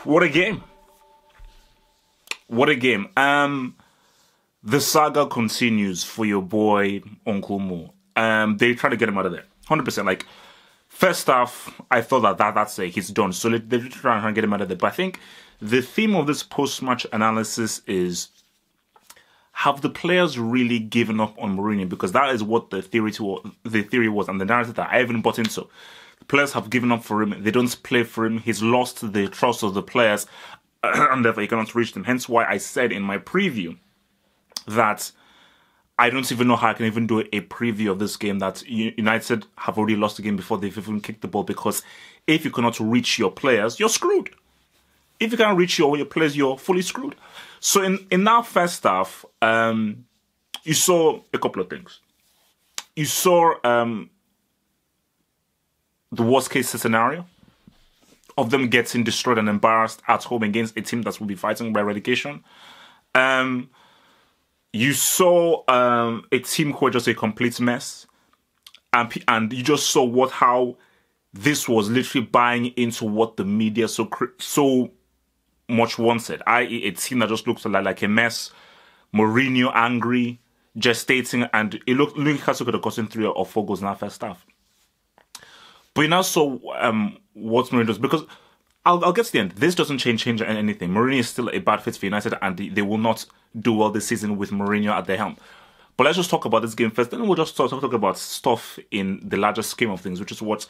What a game. What a game. The saga continues for your boy, Uncle Mo. They try to get him out of there. 100%. Like, first half, I thought that's it. He's done. So they try and get him out of there. But I think the theme of this post-match analysis is, have the players really given up on Mourinho? Because that is what the theory was, and the narrative that I even bought into. The players have given up for him. They don't play for him. He's lost the trust of the players, and therefore he cannot reach them. Hence why I said in my preview that I don't even know how I can even do a preview of this game, that United have already lost the game before they've even kicked the ball, because if you cannot reach your players, you're screwed. If you can't reach your players, you're fully screwed. So in that first half, you saw a couple of things. You saw the worst case scenario of them getting destroyed and embarrassed at home against a team that will be fighting by relegation. You saw a team who were just a complete mess, and you just saw how this was literally buying into what the media so much wanted, i.e. a team that just looks like a mess, Mourinho angry, gestating, and it looked Newcastle could have gotten 3 or 4 goals in that first half. But you now saw what Mourinho does, because I'll get to the end. This doesn't change anything. Mourinho is still a bad fit for United, and they will not do well this season with Mourinho at the helm. But let's just talk about this game first, then we'll just talk about stuff in the larger scheme of things, which is what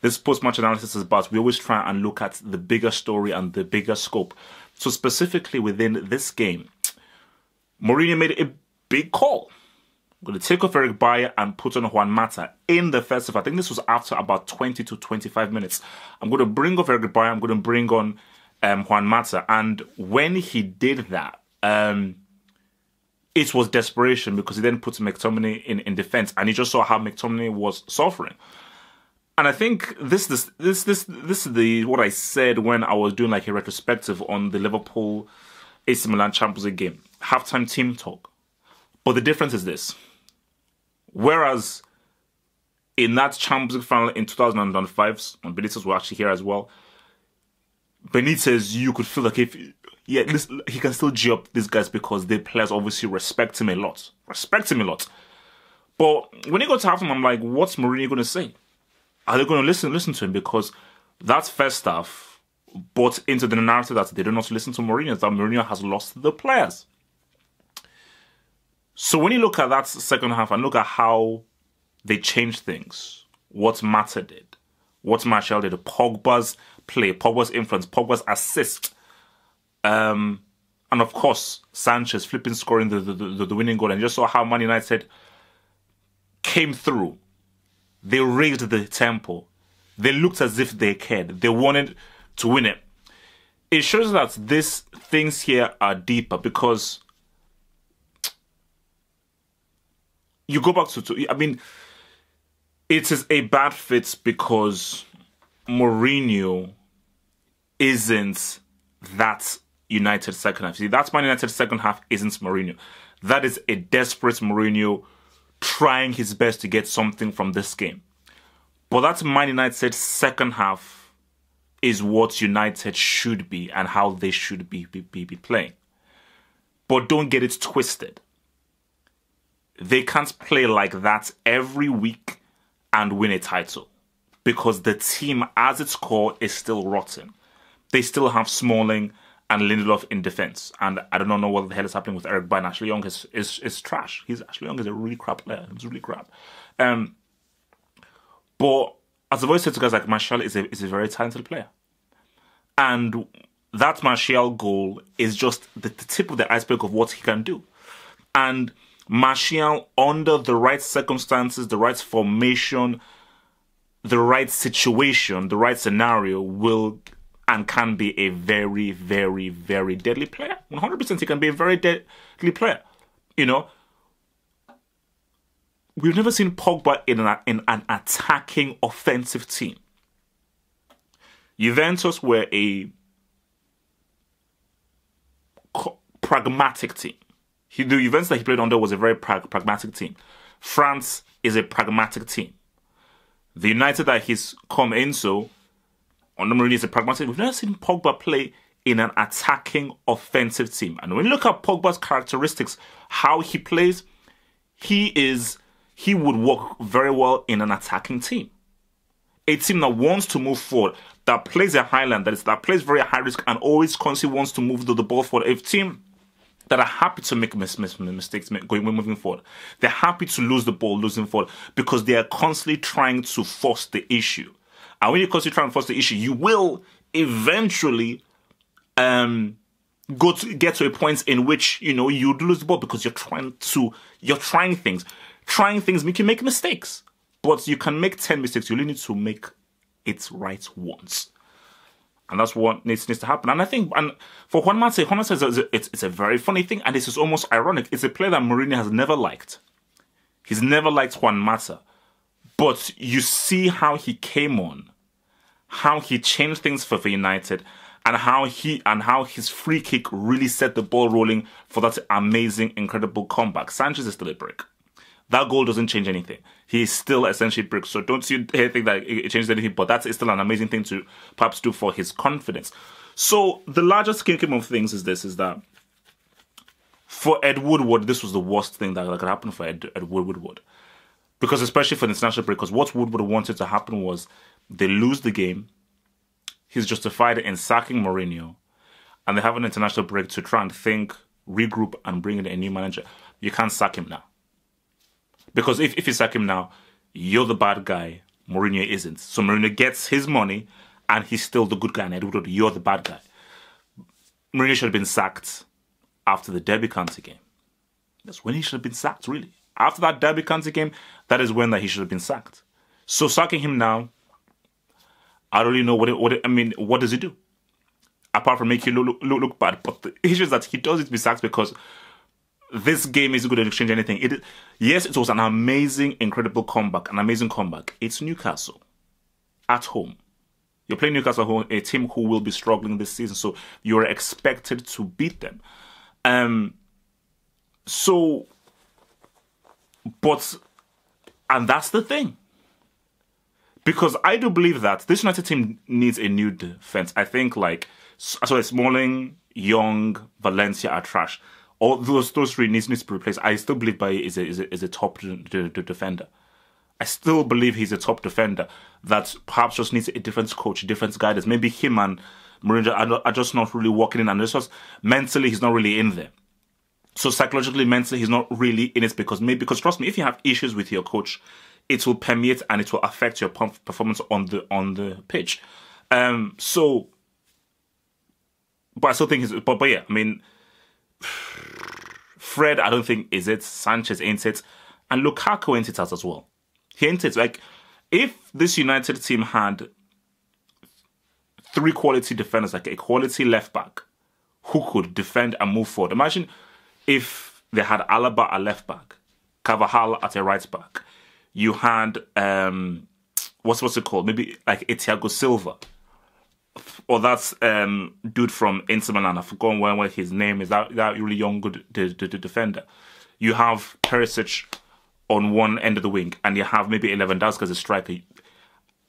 this post-match analysis is about. We always try and look at the bigger story and the bigger scope. So specifically within this game, Mourinho made a big call. I'm going to take off Eric Bayer and put on Juan Mata in the first half. I think this was after about 20 to 25 minutes. I'm going to bring off Eric Bayer. I'm going to bring on Juan Mata. And when he did that, it was desperation, because he then put McTominay in defense, and he just saw how McTominay was suffering. And I think this is what I said when I was doing like a retrospective on the Liverpool AC Milan Champions League game. Halftime team talk. But the difference is this. Whereas in that Champions League final in 2005, when Benitez was actually here as well, Benitez, you could feel like he can still G up these guys because the players obviously respect him a lot. But when he got to halftime, I'm like, what's Mourinho going to say? Are they going to listen to him? Because that first half bought into the narrative that they do not listen to Mourinho, that Mourinho has lost the players. So when you look at that second half and look at how they changed things, what Mata did, what Martial did, Pogba's play, Pogba's influence, Pogba's assist, and of course Sanchez scoring the winning goal, and you just saw how Man United came through. They raised the tempo. They looked as if they cared. They wanted to win it. It shows that these things here are deeper, because you go back to I mean, it is a bad fit because Mourinho isn't that United second half. See, that's Man United second half isn't Mourinho. That is a desperate Mourinho trying his best to get something from this game. But that Man United second half is what United should be and how they should be playing. But don't get it twisted. They can't play like that every week and win a title, because the team as its core is still rotten. They still have Smalling and Lindelof in defense, and I don't know what the hell is happening with Eric Bayer. Ashley Young is trash. Ashley Young is a really crap player. He's really crap. But as I've always said to guys, like, Martial is a very talented player, and that Martial goal is just the tip of the iceberg of what he can do. And Martial, under the right circumstances, the right formation, the right situation, the right scenario, will and can be a very, very, very deadly player. 100% he can be a very deadly player. You know, we've never seen Pogba in an attacking offensive team. Juventus were a pragmatic team. The Juventus that he played under was a very pragmatic team. France is a pragmatic team. The United that he's come into, under Mourinho, is a pragmatic team. We've never seen Pogba play in an attacking offensive team. And when you look at Pogba's characteristics, how he plays, he would work very well in an attacking team. A team that wants to move forward, that plays a high line, that plays very high risk and always constantly wants to move the ball forward. A team that are happy to make mistakes moving forward. They're happy to lose the ball losing forward because they are constantly trying to force the issue. And when you constantly try and force the issue, you will eventually get to a point in which, you know, you lose the ball because you're trying things. Trying things make you make mistakes. But you can make 10 mistakes. You only need to make it right once. And that's what needs to happen. And I think, and for Juan Mata it's a very funny thing, and this is almost ironic. It's a player that Mourinho has never liked. He's never liked Juan Mata. But you see how he came on, how he changed things for United, and how his free kick really set the ball rolling for that amazing, incredible comeback. Sanchez is still a brick. That goal doesn't change anything. He is still essentially brick. So don't you think that it changes anything, but that's still an amazing thing to perhaps do for his confidence. So the larger scheme of things is that for Ed Woodward, this was the worst thing that could happen for Ed Woodward. Because especially for the international break, because what Woodward wanted to happen was they lose the game, he's justified in sacking Mourinho, and they have an international break to try and think, regroup, and bring in a new manager. You can't sack him now. Because if you sack him now, you're the bad guy, Mourinho isn't. So Mourinho gets his money, and he's still the good guy, and Ed Woodward, you're the bad guy. Mourinho should have been sacked after the Derby County game. That's when he should have been sacked, really. After that Derby County game, that is when he should have been sacked. So sacking him now, I don't really know what does he do? Apart from make you look bad. But the issue is that he does it to be sacked because this game isn't going to exchange anything. Yes, it was an amazing, incredible comeback. An amazing comeback. It's Newcastle. At home. You're playing Newcastle at home, a team who will be struggling this season. So you're expected to beat them. And that's the thing. Because I do believe that this United team needs a new defense. I think Smalling, Young, Valencia are trash. All those three needs to be replaced. I still believe Bailly is a top defender. I still believe he's a top defender that perhaps just needs a different coach, different guidance. Maybe him and Mourinho are just not really working in, and it's just mentally he's not really in there. So psychologically, mentally, he's not really in it because trust me, if you have issues with your coach, it will permeate and it will affect your performance on the pitch. But I still think but yeah, I mean, Fred, I don't think is it. Sanchez ain't it, and Lukaku ain't it as well. He ain't it. Like, if this United team had 3 quality defenders, like a quality left back who could defend and move forward. Imagine if they had Alaba at left back, Carvajal at a right back. You had what's it called? Maybe like a Thiago Silva, or that's dude from Inter Milan. I've forgotten what his name is. That really young good defender. You have Perisic on one end of the wing, and you have maybe Lewandowski as a striker.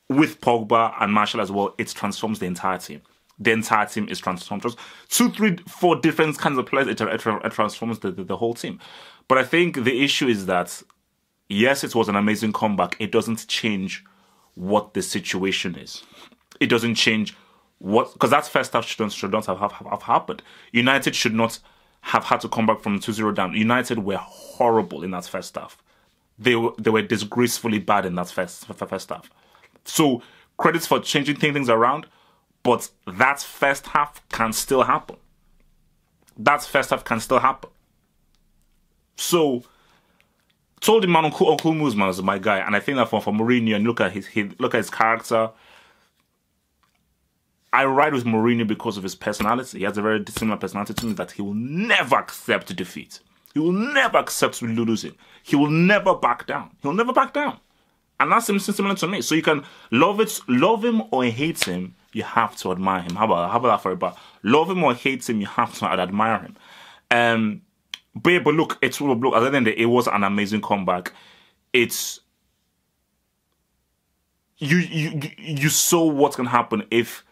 With Pogba and Martial as well, it transforms the entire team. The entire team is transformed. Just 2, 3, 4 different kinds of players. It transforms the whole team. But I think the issue is that, yes, it was an amazing comeback. It doesn't change what the situation is. It doesn't change because that first half should not have happened. United should not have had to come back from 2-0 down. United were horrible in that first half. They were disgracefully bad in that first half. So credits for changing things around, but that first half can still happen. So told him, man, Uncle Muzman is my guy, and I think that for Mourinho, and look at his character. I ride with Mourinho because of his personality. He has a very similar personality to me, that he will never accept defeat. He will never accept losing. He will never back down. And that's similar to me. So you can love him or hate him, you have to admire him. How about that for a bar? Love him or hate him, you have to admire him. But look, other than that, it was an amazing comeback. It's you saw what can happen if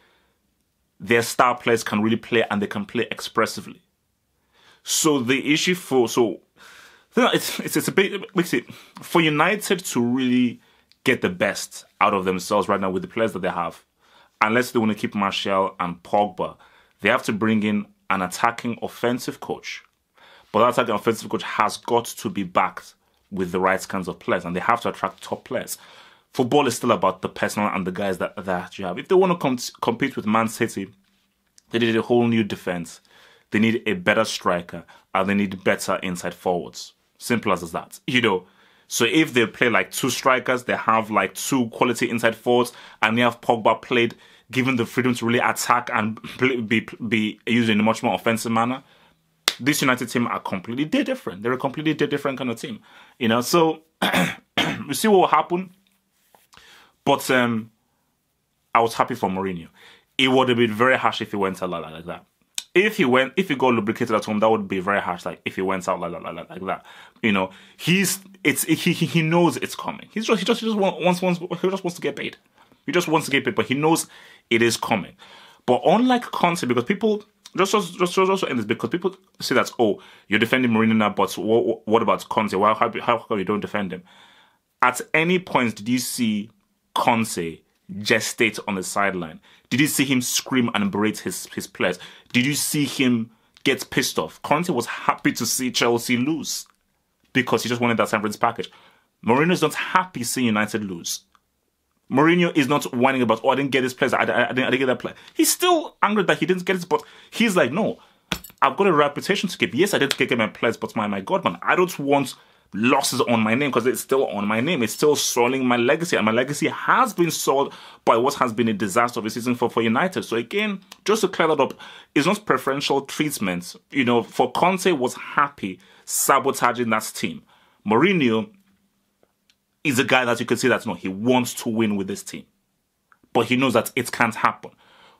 their star players can really play and they can play expressively. So the issue it's a bit, makes it, for United to really get the best out of themselves right now with the players that they have, unless they want to keep Martial and Pogba, they have to bring in an attacking offensive coach. But that attacking offensive coach has got to be backed with the right kinds of players, and they have to attract top players. Football is still about the personnel and the guys that you have. If they want to compete with Man City, they need a whole new defense. They need a better striker, and they need better inside forwards. Simple as that. You know, so if they play like two strikers, they have like two quality inside forwards, and they have Pogba played, given the freedom to really attack and be used in a much more offensive manner, this United team are completely different. They're a completely different kind of team. You know, so we see what will happen. But I was happy for Mourinho. It would have been very harsh if he went out like that. If he got lubricated at home, that would be very harsh. Like if he went out like that, you know, he knows it's coming. He just wants to get paid. He just wants to get paid, but he knows it is coming. But unlike Conte, because people just end this, because people say that, oh, you're defending Mourinho now, but what about Conte? Well, how come you don't defend him? At any point did you see Conte gestate on the sideline? Did you see him scream and berate his players? Did you see him get pissed off? Conte was happy to see Chelsea lose because he just wanted that Champions package. Mourinho is not happy seeing United lose. Mourinho is not whining about, oh, I didn't get this player, I didn't get that player. He's still angry that he didn't get it, but he's like, no, I've got a reputation to keep. Yes, I didn't get my players, but my God, man, I don't want losses on my name, because it's still on my name. It's still soiling my legacy, and my legacy has been soiled by what has been a disaster of a season for United. So again, just to clear that up, it's not preferential treatment. You know, for Conte was happy sabotaging that team. Mourinho is a guy that you can see that, no, he wants to win with this team, but he knows that it can't happen.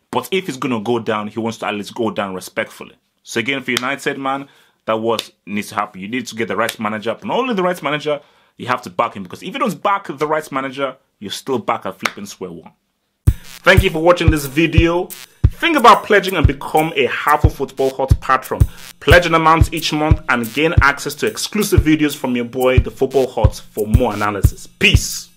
But if he's going to go down, he wants to at least go down respectfully. So again, for United, man, that what needs to happen. You need to get the right manager, but not only the right manager, you have to back him, because if you don't back the right manager, you're still back at flipping square one. Thank you for watching this video. Think about pledging and become a Half of Football Hot patron. Pledge an amount each month and gain access to exclusive videos from your boy, the Football Hot, for more analysis. Peace.